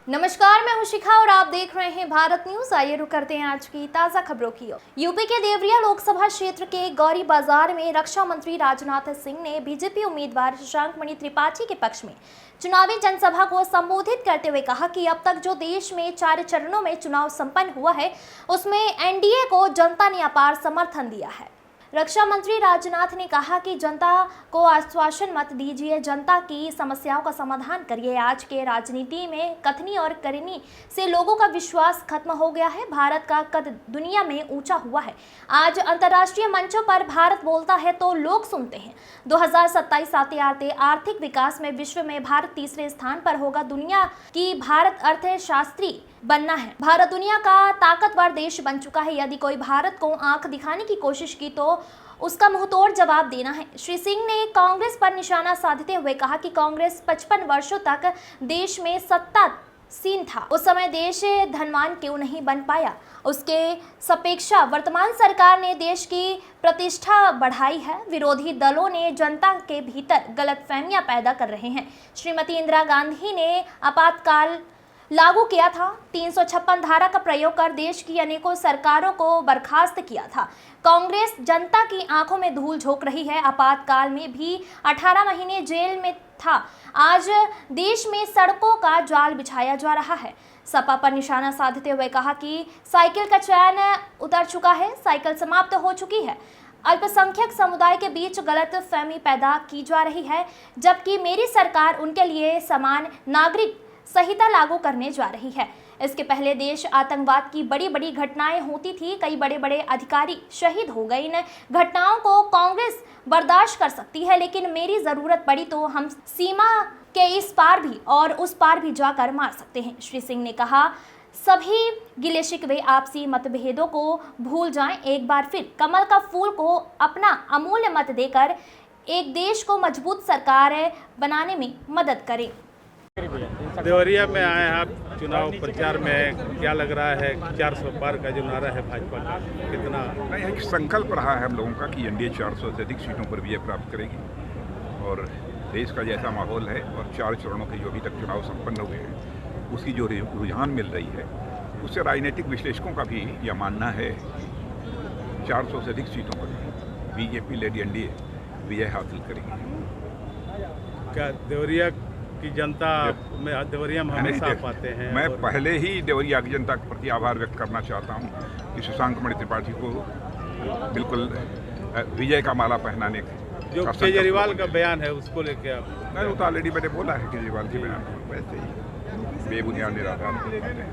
नमस्कार, मैं हूं शिखा और आप देख रहे हैं भारत न्यूज। आइए रुक करते हैं आज की ताजा खबरों की ओर। यूपी के देवरिया लोकसभा क्षेत्र के गौरी बाजार में रक्षा मंत्री राजनाथ सिंह ने बीजेपी उम्मीदवार शशांक मणि त्रिपाठी के पक्ष में चुनावी जनसभा को संबोधित करते हुए कहा कि अब तक जो देश में 4 चरणों में चुनाव संपन्न हुआ है, उसमें एनडीए को जनता ने अपार समर्थन दिया है। रक्षा मंत्री राजनाथ ने कहा कि जनता को आश्वासन मत दीजिए, जनता की समस्याओं का समाधान करिए। आज के राजनीति में कथनी और करनी से लोगों का विश्वास खत्म हो गया है। भारत का कद दुनिया में ऊंचा हुआ है। आज अंतर्राष्ट्रीय मंचों पर भारत बोलता है तो लोग सुनते हैं। 2027 आते आते आर्थिक विकास में विश्व में भारत तीसरे स्थान पर होगा। दुनिया की भारत अर्थशास्त्री बनना है। भारत दुनिया का ताकतवर देश बन चुका है। यदि कोई भारत को आंख दिखाने की कोशिश की तो उसका मुंहतोड़ जवाब देना है। श्री सिंह ने कांग्रेस पर निशाना साधते हुए कहा कि कांग्रेस 55 वर्षों तक देश में सत्तासीन था। उस समय देश धनवान क्यों नहीं बन पाया? उसके सापेक्षा वर्तमान सरकार ने देश की प्रतिष्ठा बढ़ाई है। विरोधी दलों ने जनता के भीतर गलतफहमियां पैदा कर रहे हैं। श्रीमती इंदिरा गांधी ने आपातकाल लागू किया था। 356 धारा का प्रयोग कर देश की अनेकों सरकारों को बर्खास्त किया था। कांग्रेस जनता की आंखों में धूल झोंक रही है। आपातकाल में भी 18 महीने जेल में था। आज देश में सड़कों का जाल बिछाया जा रहा है। सपा पर निशाना साधते हुए कहा कि साइकिल का चैन उतर चुका है, साइकिल समाप्त हो चुकी है। अल्पसंख्यक समुदाय के बीच गलत फहमी पैदा की जा रही है, जबकि मेरी सरकार उनके लिए समान नागरिक संहिता लागू करने जा रही है। इसके पहले देश आतंकवाद की बड़ी बड़ी घटनाएं होती थी। कई बड़े बड़े अधिकारी शहीद हो गए। इन घटनाओं को कांग्रेस बर्दाश्त कर सकती है, लेकिन मेरी जरूरत पड़ी तो हम सीमा के इस पार भी और उस पार भी जाकर मार सकते हैं। श्री सिंह ने कहा, सभी गिले शिकवे आपसी मतभेदों को भूल जाएं। एक बार फिर कमल का फूल को अपना अमूल्य मत देकर एक देश को मजबूत सरकार बनाने में मदद करें। देवरिया में आए हैं आप चुनाव प्रचार में, क्या लग रहा है? 400 पार का जो नारा है भाजपा का, कितना नहीं, एक संकल्प रहा है हम लोगों का कि एनडीए 400 से अधिक सीटों पर विजय प्राप्त करेगी। और देश का जैसा माहौल है और 4 चरणों के जो अभी तक चुनाव संपन्न हुए हैं, उसकी जो रुझान मिल रही है, उससे राजनीतिक विश्लेषकों का भी यह मानना है 400 से अधिक सीटों पर बीजेपी लेड एनडीए विजय हासिल करेगी। क्या देवरिया की जनता में देवरिया में हमेशा आप आते हैं? मैं पहले ही देवरिया की जनता के प्रति आभार व्यक्त करना चाहता हूं कि शशांक मणि त्रिपाठी को बिल्कुल विजय का माला पहनाने जो केजरीवाल का बयान है उसको लेके आप? नहीं, वो तो ऑलरेडी मैंने बोला है केजरीवाल के बयान वैसे ही बेबुनियाद निराधार।